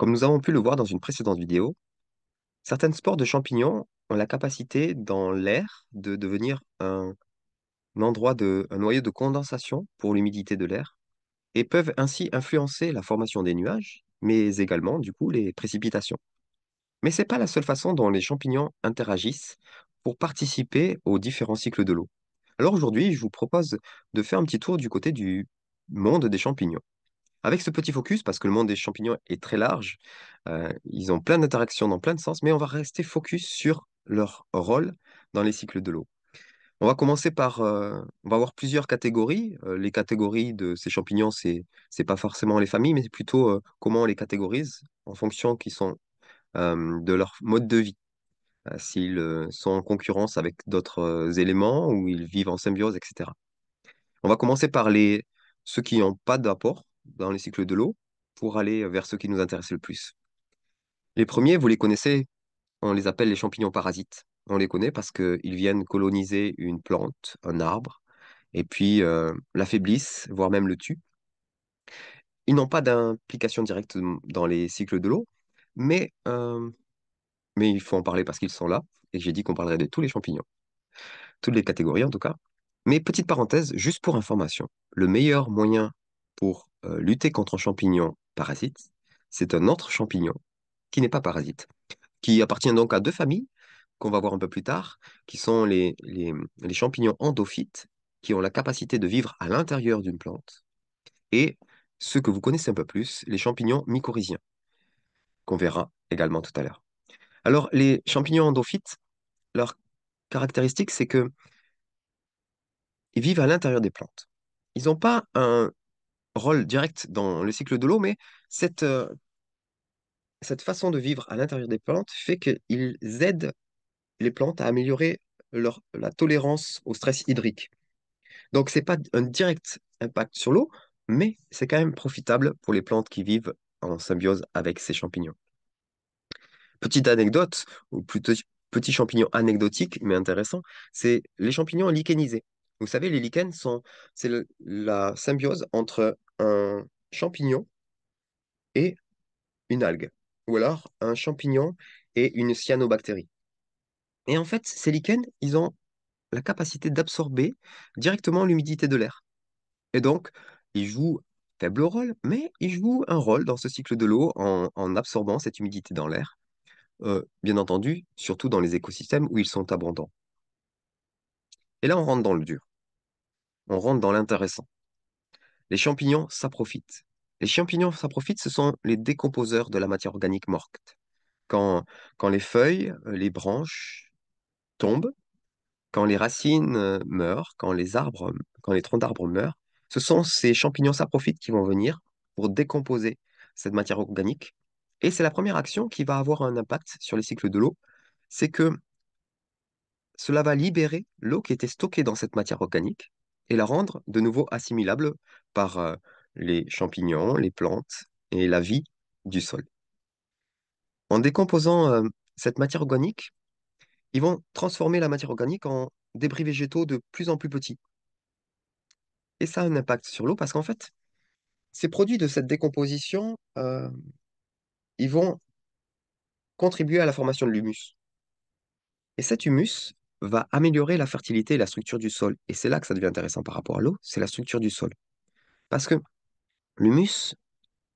Comme nous avons pu le voir dans une précédente vidéo, certaines spores de champignons ont la capacité dans l'air de devenir un noyau de condensation pour l'humidité de l'air et peuvent ainsi influencer la formation des nuages, mais également, du coup, les précipitations. Mais ce n'est pas la seule façon dont les champignons interagissent pour participer aux différents cycles de l'eau. Alors aujourd'hui, je vous propose de faire un petit tour du côté du monde des champignons. Avec ce petit focus, parce que le monde des champignons est très large, ils ont plein d'interactions dans plein de sens, mais on va rester focus sur leur rôle dans les cycles de l'eau. On va commencer par, on va avoir plusieurs catégories. Les catégories de ces champignons, c'est pas forcément les familles, mais c'est plutôt comment on les catégorise en fonction qui sont de leur mode de vie. S'ils sont en concurrence avec d'autres éléments ou ils vivent en symbiose, etc. On va commencer par ceux qui n'ont pas d'apport dans les cycles de l'eau pour aller vers ceux qui nous intéressent le plus. Les premiers, vous les connaissez, on les appelle les champignons parasites. On les connaît parce qu'ils viennent coloniser une plante, un arbre, et puis l'affaiblissent, voire même le tuent. Ils n'ont pas d'implication directe dans les cycles de l'eau, mais, euh, mais il faut en parler parce qu'ils sont là, et j'ai dit qu'on parlerait de tous les champignons, toutes les catégories en tout cas. Mais petite parenthèse, juste pour information, le meilleur moyen pour lutter contre un champignon parasite, c'est un autre champignon qui n'est pas parasite, qui appartient donc à deux familles qu'on va voir un peu plus tard, qui sont les champignons endophytes, qui ont la capacité de vivre à l'intérieur d'une plante, et ceux que vous connaissez un peu plus, les champignons mycorhiziens, qu'on verra également tout à l'heure. Alors, les champignons endophytes, leur caractéristique, c'est que ils vivent à l'intérieur des plantes. Ils n'ont pas un rôle direct dans le cycle de l'eau, mais cette, euh, cette façon de vivre à l'intérieur des plantes fait qu'ils aident les plantes à améliorer la tolérance au stress hydrique. Donc, c'est pas un direct impact sur l'eau, mais c'est quand même profitable pour les plantes qui vivent en symbiose avec ces champignons. Petite anecdote, ou plutôt petit champignon anecdotique, mais intéressant, c'est les champignons lichénisés. Vous savez, les lichens c'est la symbiose entre un champignon et une algue, ou alors un champignon et une cyanobactérie. Et en fait, ces lichens, ils ont la capacité d'absorber directement l'humidité de l'air. Et donc, ils jouent faible rôle, mais ils jouent un rôle dans ce cycle de l'eau en absorbant cette humidité dans l'air. Bien entendu, surtout dans les écosystèmes où ils sont abondants. Et là, on rentre dans le dur, on rentre dans l'intéressant. Les champignons saprophite. Les champignons saprophite, ce sont les décomposeurs de la matière organique morte. Quand, quand les feuilles, les branches tombent, quand les racines meurent, quand les troncs d'arbres meurent, ce sont ces champignons saprophytes qui vont venir pour décomposer cette matière organique. Et c'est la première action qui va avoir un impact sur les cycles de l'eau, c'est que cela va libérer l'eau qui était stockée dans cette matière organique et la rendre de nouveau assimilable par les champignons, les plantes et la vie du sol. En décomposant cette matière organique, ils vont transformer la matière organique en débris végétaux de plus en plus petits. Et ça a un impact sur l'eau parce qu'en fait, ces produits de cette décomposition, ils vont contribuer à la formation de l'humus. Et cet humus va améliorer la fertilité et la structure du sol. Et c'est là que ça devient intéressant par rapport à l'eau, c'est la structure du sol. Parce que l'humus,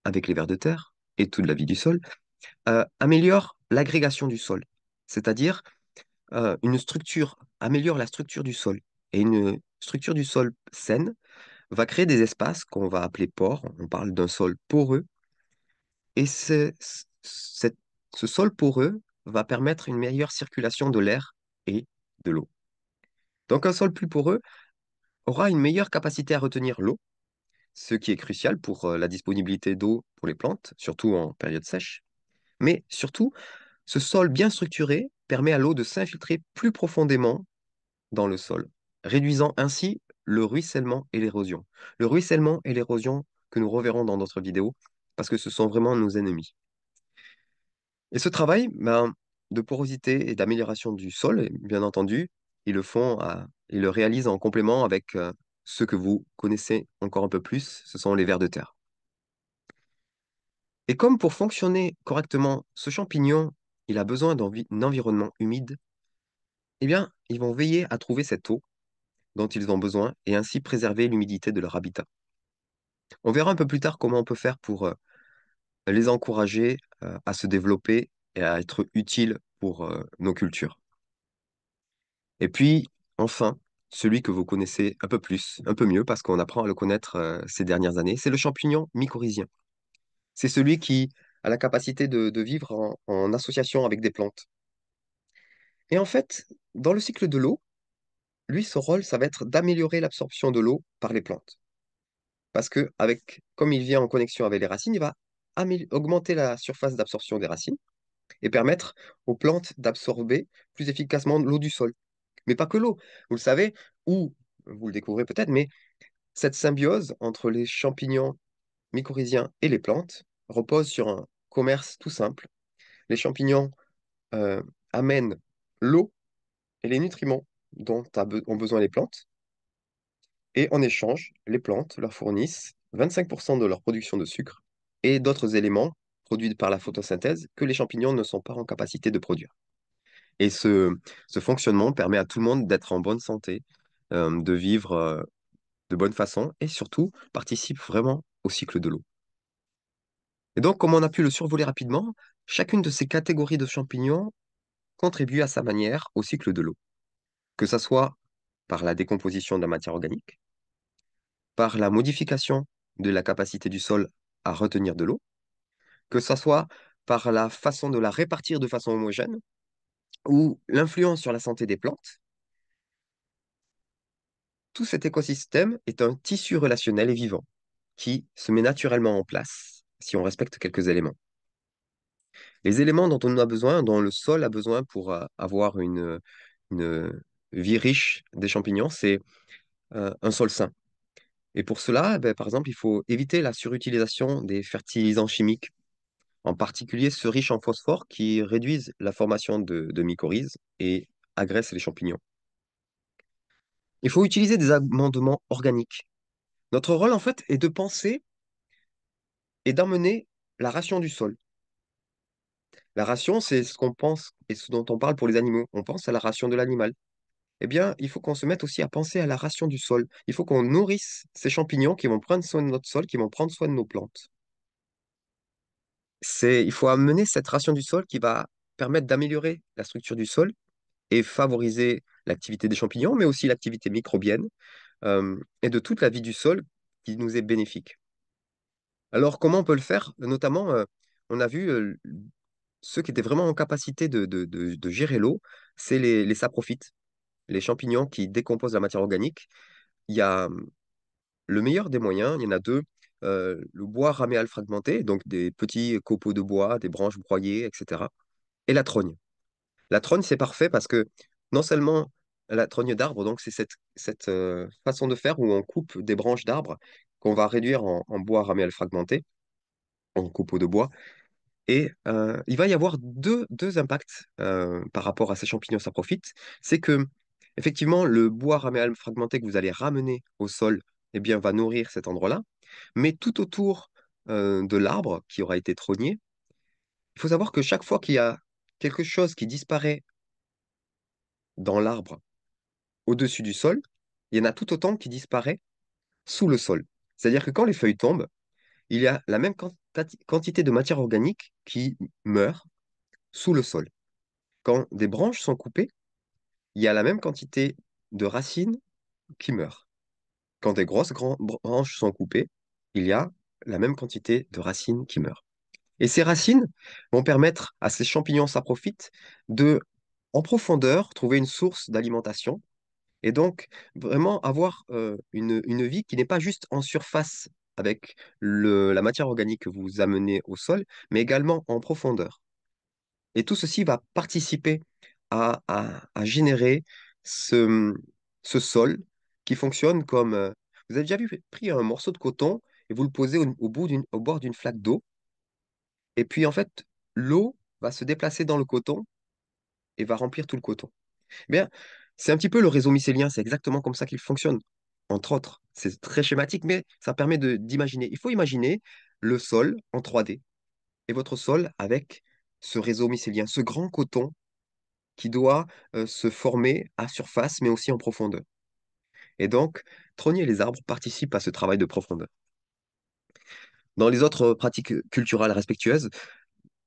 avec les vers de terre et toute la vie du sol, améliore l'agrégation du sol. C'est-à-dire, une structure améliore la structure du sol. Et une structure du sol saine va créer des espaces qu'on va appeler pores. On parle d'un sol poreux. Et ce sol poreux va permettre une meilleure circulation de l'air et de l'eau. Donc un sol plus poreux aura une meilleure capacité à retenir l'eau, ce qui est crucial pour la disponibilité d'eau pour les plantes, surtout en période sèche. Mais surtout, ce sol bien structuré permet à l'eau de s'infiltrer plus profondément dans le sol, réduisant ainsi le ruissellement et l'érosion. Le ruissellement et l'érosion que nous reverrons dans d'autres vidéos, parce que ce sont vraiment nos ennemis. Et ce travail de porosité et d'amélioration du sol, bien entendu, ils le réalisent en complément avec ceux que vous connaissez encore un peu plus, ce sont les vers de terre. Et comme pour fonctionner correctement, ce champignon, il a besoin d'un environnement humide, eh bien, ils vont veiller à trouver cette eau dont ils ont besoin et ainsi préserver l'humidité de leur habitat. On verra un peu plus tard comment on peut faire pour les encourager à se développer et à être utiles pour nos cultures. Et puis, enfin, celui que vous connaissez un peu plus, un peu mieux, parce qu'on apprend à le connaître ces dernières années, c'est le champignon mycorhizien. C'est celui qui a la capacité de vivre en association avec des plantes. Et en fait, dans le cycle de l'eau, lui, son rôle, ça va être d'améliorer l'absorption de l'eau par les plantes. Parce que, comme il vient en connexion avec les racines, il va augmenter la surface d'absorption des racines et permettre aux plantes d'absorber plus efficacement l'eau du sol. Mais pas que l'eau. Vous le savez, ou vous le découvrez peut-être, mais cette symbiose entre les champignons mycorhiziens et les plantes repose sur un commerce tout simple. Les champignons euh, amènent l'eau et les nutriments ont besoin les plantes, et en échange, les plantes leur fournissent 25% de leur production de sucre et d'autres éléments produits par la photosynthèse que les champignons ne sont pas en capacité de produire. Et ce fonctionnement permet à tout le monde d'être en bonne santé, de vivre de bonne façon et surtout participe vraiment au cycle de l'eau. Et donc, comme on a pu le survoler rapidement, chacune de ces catégories de champignons contribue à sa manière au cycle de l'eau, que ce soit par la décomposition de la matière organique, par la modification de la capacité du sol à retenir de l'eau, que ce soit par la façon de la répartir de façon homogène ou l'influence sur la santé des plantes. Tout cet écosystème est un tissu relationnel et vivant qui se met naturellement en place si on respecte quelques éléments. Les éléments dont on a besoin, dont le sol a besoin pour avoir une vie riche des champignons, c'est un sol sain. Et pour cela, ben, par exemple, il faut éviter la surutilisation des fertilisants chimiques, en particulier ceux riches en phosphore qui réduisent la formation de mycorhizes et agressent les champignons. Il faut utiliser des amendements organiques. Notre rôle, en fait, est de penser et d'emmener la ration du sol. La ration, c'est ce qu'on pense et ce dont on parle pour les animaux. On pense à la ration de l'animal. Eh bien, il faut qu'on se mette aussi à penser à la ration du sol. Il faut qu'on nourrisse ces champignons qui vont prendre soin de notre sol, qui vont prendre soin de nos plantes. Il faut amener cette ration du sol qui va permettre d'améliorer la structure du sol et favoriser l'activité des champignons, mais aussi l'activité microbienne et de toute la vie du sol qui nous est bénéfique. Alors, comment on peut le faire? Notamment, on a vu ceux qui étaient vraiment en capacité de gérer l'eau, c'est les saprophytes, les champignons qui décomposent la matière organique. Il y a le meilleur des moyens, il y en a deux. Le bois raméal fragmenté, donc des petits copeaux de bois, des branches broyées, etc. Et la trogne. La trogne, c'est parfait parce que non seulement la trogne d'arbre, donc c'est cette façon de faire où on coupe des branches d'arbres qu'on va réduire en bois raméal fragmenté, en copeaux de bois. Et il va y avoir deux impacts par rapport à ces champignons saprophytes. C'est que, effectivement, le bois raméal fragmenté que vous allez ramener au sol, eh bien, va nourrir cet endroit-là. Mais tout autour de l'arbre qui aura été trogné, il faut savoir que chaque fois qu'il y a quelque chose qui disparaît dans l'arbre au-dessus du sol, il y en a tout autant qui disparaît sous le sol. C'est-à-dire que quand les feuilles tombent, il y a la même quantité de matière organique qui meurt sous le sol. Quand des branches sont coupées, il y a la même quantité de racines qui meurent. Quand des branches sont coupées, il y a la même quantité de racines qui meurent. Et ces racines vont permettre à ces champignons saprophytes de, en profondeur, trouver une source d'alimentation et donc vraiment avoir une vie qui n'est pas juste en surface avec la matière organique que vous amenez au sol, mais également en profondeur. Et tout ceci va participer à générer ce, ce sol qui fonctionne comme... vous avez déjà pris un morceau de coton et vous le posez au bord d'une flaque d'eau, et puis en fait, l'eau va se déplacer dans le coton et va remplir tout le coton. Eh bien, c'est un petit peu le réseau mycélien, c'est exactement comme ça qu'il fonctionne. Entre autres, c'est très schématique, mais ça permet d'imaginer. Il faut imaginer le sol en 3D. et votre sol avec ce réseau mycélien, ce grand coton qui doit se former à surface, mais aussi en profondeur. Et donc, trogner les arbres participe à ce travail de profondeur. Dans les autres pratiques culturelles respectueuses,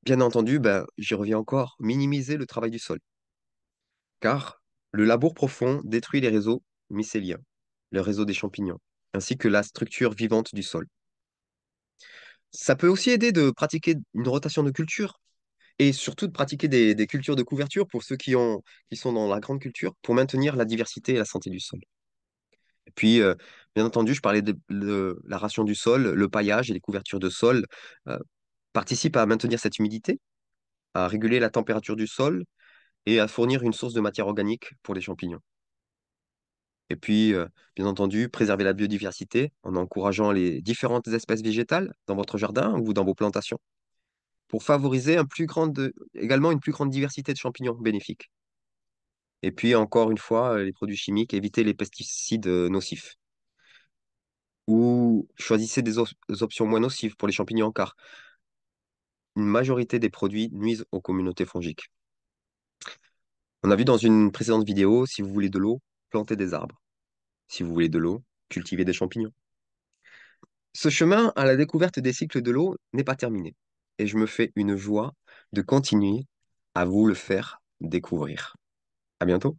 bien entendu, ben, j'y reviens encore, minimiser le travail du sol, car le labour profond détruit les réseaux mycéliens, le réseau des champignons, ainsi que la structure vivante du sol. Ça peut aussi aider de pratiquer une rotation de culture et surtout de pratiquer des cultures de couverture pour ceux qui sont dans la grande culture pour maintenir la diversité et la santé du sol. Et puis, bien entendu, je parlais de la ration du sol, le paillage et les couvertures de sol euh, participent à maintenir cette humidité, à réguler la température du sol et à fournir une source de matière organique pour les champignons. Et puis, bien entendu, préserver la biodiversité en encourageant les différentes espèces végétales dans votre jardin ou dans vos plantations pour favoriser également une plus grande diversité de champignons bénéfiques. Et puis, encore une fois, les produits chimiques, éviter les pesticides nocifs ou choisissez des options moins nocives pour les champignons car une majorité des produits nuisent aux communautés fongiques. On a vu dans une précédente vidéo, si vous voulez de l'eau, plantez des arbres. Si vous voulez de l'eau, cultivez des champignons. Ce chemin à la découverte des cycles de l'eau n'est pas terminé et je me fais une joie de continuer à vous le faire découvrir. À bientôt.